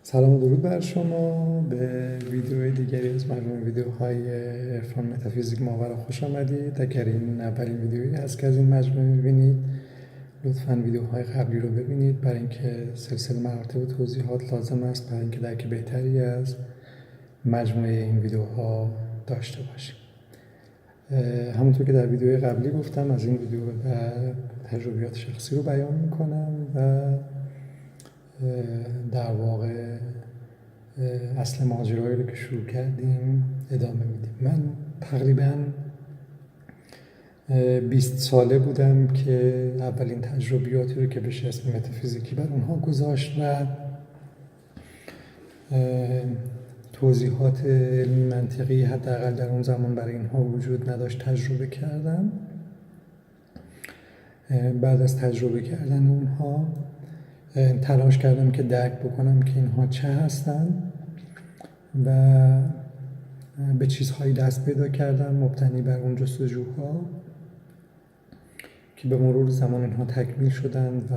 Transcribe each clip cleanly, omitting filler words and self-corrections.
سلام و درود بر شما. به ویدیوی دیگری از مجموعه ویدیوهای عرفان متافیزیک ماورا خوش آمدید. اگر این اولین ویدیویی هست که از این مجموعه میبینید، لطفاً ویدیوهای قبلی رو ببینید برای اینکه سلسله مراتب و توضیحات لازم است برای اینکه درک بهتری از مجموعه این ویدیوها داشته باشیم. همونطور که در ویدیوی قبلی گفتم، از این ویدیو به بعد تجربیات شخصی رو بیان میکنم و در واقع اصل ماجرایی رو که شروع کردیم ادامه میدیم. من تقریباً 20 ساله بودم که اولین تجربیاتی رو که بشه اسم متافیزیکی بر اونها گذاشت و توضیحات علمی منطقی حداقل در اون زمان برای اینها وجود نداشت تجربه کردم. بعد از تجربه کردن اونها تلاش کردم که درک بکنم که اینها چه هستن و به چیزهایی دست پیدا کردم مبتنی بر اون جستجوها که به مرور زمان اینها تکمیل شدن و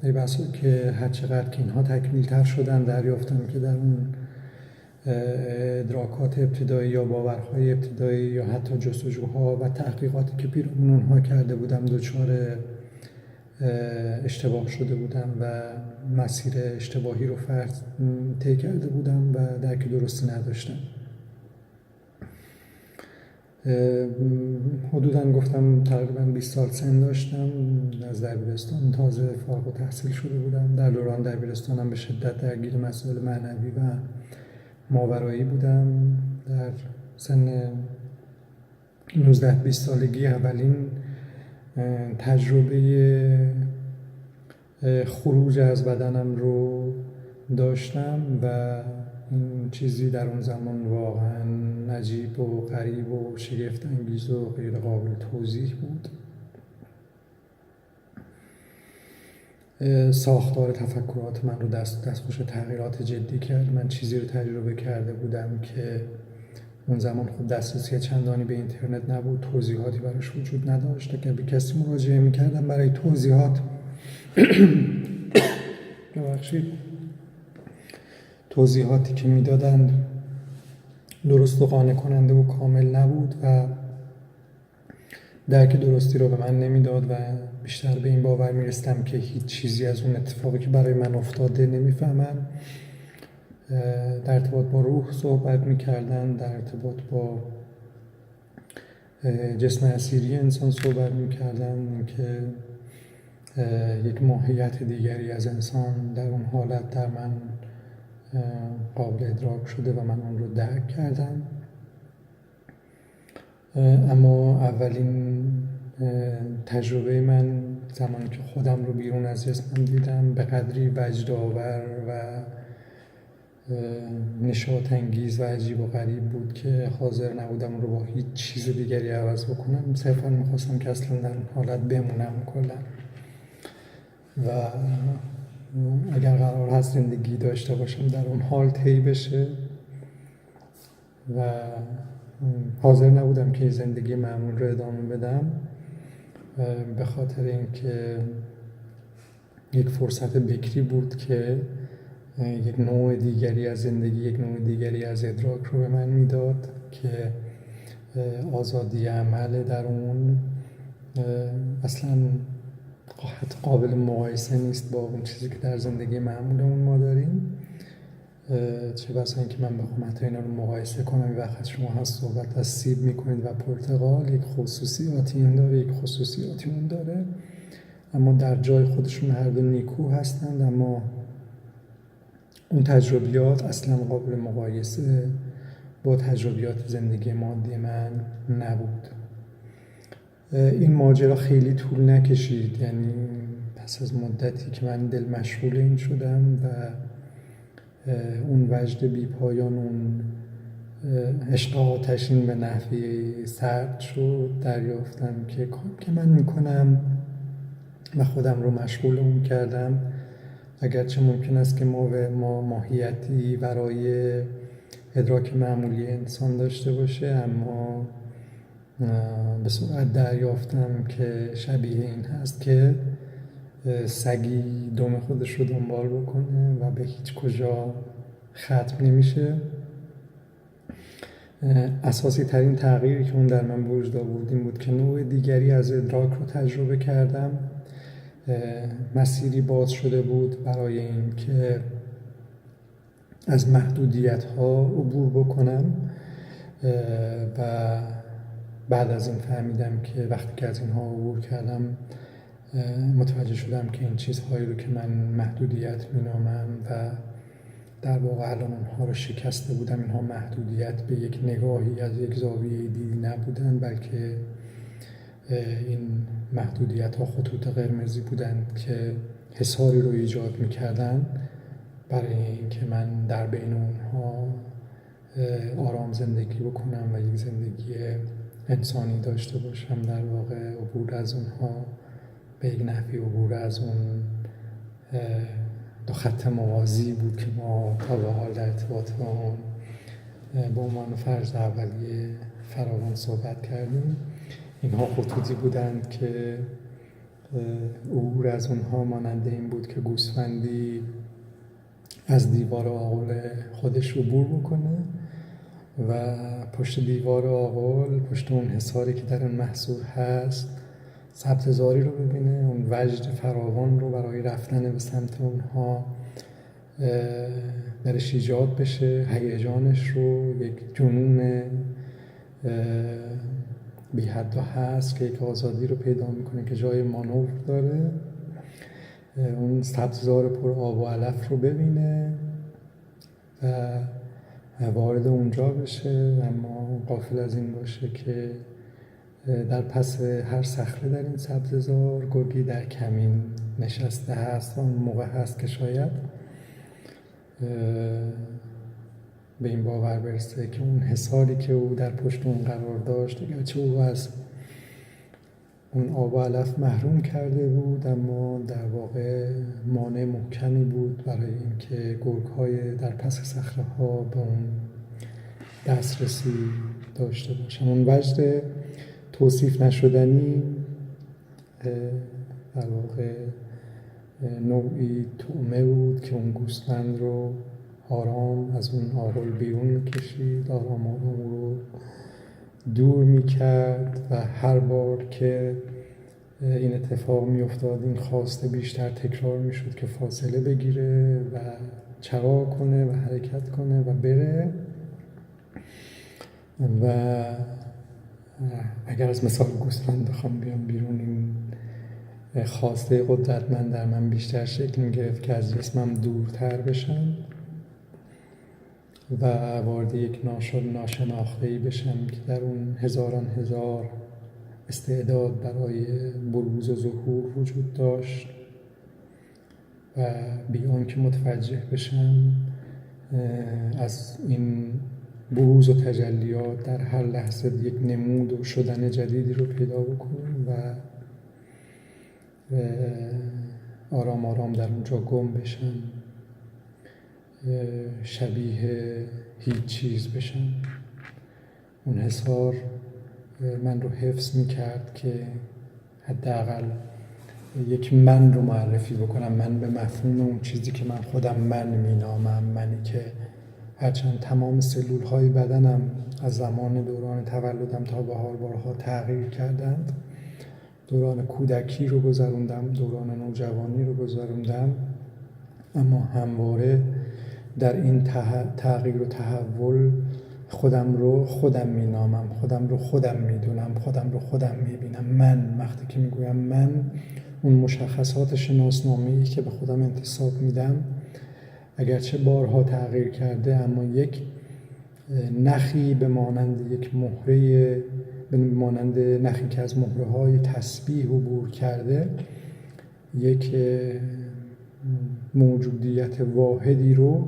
ای بسا که هر چقدر که اینها تکمیل تر شدن دریافتم که در اون ادراکات ابتدایی یا باورهای ابتدایی یا حتی جستجوها و تحقیقاتی که پیرامون اونها کرده بودم دچار اشتباه شده بودم و مسیر اشتباهی رو طی کرده بودم و درک درستی نداشتم. حدوداً گفتم تقریباً 20 سال سن داشتم. از دبیرستان تازه فارغ التحصیل شده بودم. در دوران دبیرستانم به شدت درگیر مسائل معنوی و ماورایی بودم. در سن 19-20 سالگی اولین تجربه خروج از بدنم رو داشتم و این چیزی در اون زمان واقعا عجیب و غریب و شگفت انگیز و غیر قابل توضیح بود. ساختار تفکرات من رو دستخوش تغییرات جدی کرد. من چیزی رو تجربه کرده بودم که اون زمان خب دسترسی چندانی به اینترنت نبود، توضیحاتی براش وجود نداشت. اگر به کسی مراجعه می‌کردم برای توضیحات توضیحاتی که میدادن درست و قانع کننده و کامل نبود و درک درستی رو به من نمیداد و بیشتر به این باور میرستم که هیچ چیزی از اون اتفاقی که برای من افتاده نمیفهمم. در ارتباط با روح صحبت میکردن، در ارتباط با جسم اسیری انسان صحبت میکردن که یک ماهیت دیگری از انسان در اون حالت در من قابل ادراک شده و من اون رو درک کردم. اما اولین تجربه من زمانی که خودم رو بیرون از جسمم دیدم به قدری وجدآور و نشاط انگیز و عجیب و غریب بود که حاضر نبودم رو با هیچ چیز دیگری عوض بکنم. صرفا میخواستم که اصلا در اون حالت بمونم کلا و اگر قرار هست زندگی داشته باشم در اون حال طی بشه و حاضر نبودم که زندگی معمول رو ادامه بدم به خاطر اینکه یک فرصت بکری بود که یک نوع دیگری از زندگی، یک نوع دیگری از ادراک رو به من میداد که آزادی عمل در اون اصلا قابل مقایسه نیست با اون چیزی که در زندگی معمولمون ما داریم. چه بسا اینکه من بخوام حتی اینا رو مقایسه کنم، این وقت شما هست صحبت از سیب میکنید و پرتقال، یک خصوصیاتی این داره یک خصوصیاتی اون داره، اما در جای خودشون هر دو نیکو هستند، اما اون تجربیات اصلا قابل مقایسه با تجربیات زندگی مادی من نبود. این ماجرا خیلی طول نکشید، یعنی پس از مدتی که من دل مشغول این شدم و اون وجد بی پایان، اون عشق آتشین به نحوی سرد شد، دریافتم که کاری که من میکنم و خودم رو مشغول اون کردم، اگرچه ممکن است که ما ماهیتی برای ادراک معمولی انسان داشته باشه، اما به سرعت دریافتم که شبیه این هست که سگی دم خودش رو دنبال بکنه و به هیچ کجا ختم نمیشه. اساسی ترین تغییری که اون در من به وجود آورد این بود که نوع دیگری از ادراک رو تجربه کردم. مسیری باز شده بود برای این که از محدودیت ها عبور بکنم و بعد از این فهمیدم که وقتی که از اینها عبور کردم متوجه شدم که این چیزهایی رو که من محدودیت مینامم و در واقع الان اونها رو شکسته بودم، اینها محدودیت به یک نگاهی از یک زاویه دیدی نبودن، بلکه این محدودیت ها خطوط قرمزی بودند که حصاری رو ایجاد میکردن برای اینکه من در بین اونها آرام زندگی بکنم و یک زندگی انسانی داشته باشم. در واقع عبور از اونها به یک نحوی عبور از اون دو خط موازی بود که ما تا به حال در ارتباط با اون به عنوان فرض اولیه فراوان صحبت کردیم. اینها خطوطی بودند که عبور از اونها مانند این بود که گوسفندی از دیوار آغل خودش عبور بکنه و پشت دیوار آغل، پشت اون حصاری که در اون محصور هست، سبززاری رو ببینه، اون وجد فراوان رو برای رفتن به سمت اونها درش ایجاد بشه، هیجانش رو، یک جنون بی حد و هست که یک آزادی رو پیدا میکنه که جای مانور داره، اون سبززار پر آب و علف رو ببینه و وارد اونجا بشه، اما غافل از این باشه که در پس هر صخره در این سبززار گرگی در کمین نشسته هست و اون موقع هست که شاید به این باور برسه که اون حصاری که او در پشت اون قرار داشت اگرچه او از اون آب و علف محروم کرده بود، اما در واقع مانع محکمی بود برای اینکه گرگ‌های در پس صخره‌ها به اون دسترسی داشته باشن. اون وجد توصیف نشدنی در واقع نوعی طعمه بود که اون گوسفند رو آرام از اون آغل بیرون میکشید، آرام آرام رو دور میکرد و هر بار که این اتفاق میافتاد این خواسته بیشتر تکرار میشد که فاصله بگیره و چرا کنه و حرکت کنه و بره. و اگر از مثال گوسفند بخوام بیام بیرون، این خواسته قدرتمند در من بیشتر شکل میگرفت که از جسمم دورتر بشم و وارد یک ناشناخته‌ای بشم که در اون هزاران هزار استعداد برای بروز و ظهور وجود داشت و بی آنکه متوجه بشم از این بروز و تجلیات در هر لحظه یک نمود و شدن جدیدی رو پیدا بکنم و آرام آرام در اونجا گم بشم، شبیه هیچ چیز بشم. اون حصار من رو حفظ میکرد که حداقل یک من رو معرفی بکنم، من به مفهوم اون چیزی که من خودم من مینامم، منی که هرچند تمام سلول‌های بدنم از زمان دوران تولدم تا به حال بارها تغییر کردند، دوران کودکی رو گذروندم، دوران نوجوانی رو گذروندم، اما همواره در این تغییر و تحول خودم رو خودم مینامم، خودم رو خودم میدونم، خودم رو خودم میبینم. من وقتی که میگویم من، اون مشخصات شناسنامه‌ای که به خودم انتساب میدم اگرچه بارها تغییر کرده، اما یک نخی به مانند یک مهره، به مانند نخی که از مهره‌های تسبیح عبور کرده، یک موجودیت واحدی رو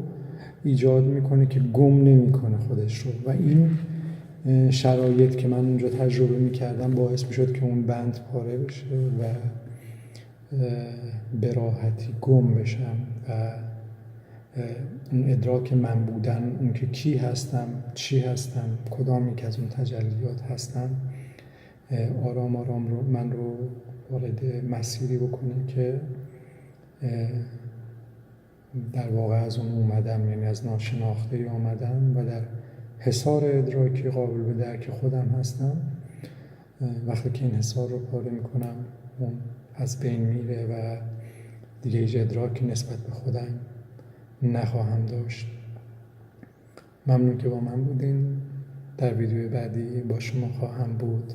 ایجاد میکنه که گم نمیکنه خودش رو و این شرایط که من اونجا تجربه میکردم باعث میشد که اون بند پاره بشه و به راحتی گم بشم و اون ادراک من بودن، اون که کی هستم، چی هستم، کدام یک از اون تجلیات هستم، آرام آرام من رو وارد مسیری بکنه که در واقع از اون اومدم، یعنی از ناشناخته آمدم و در حصار ادراکی قابل به درک خودم هستم. وقتی که این حصار رو پاره میکنم اون از بین میره و دیگه هیچ ادراکی نسبت به خودم نخواهم داشت. ممنون که با من بودین. در ویدیو بعدی با شما خواهم بود.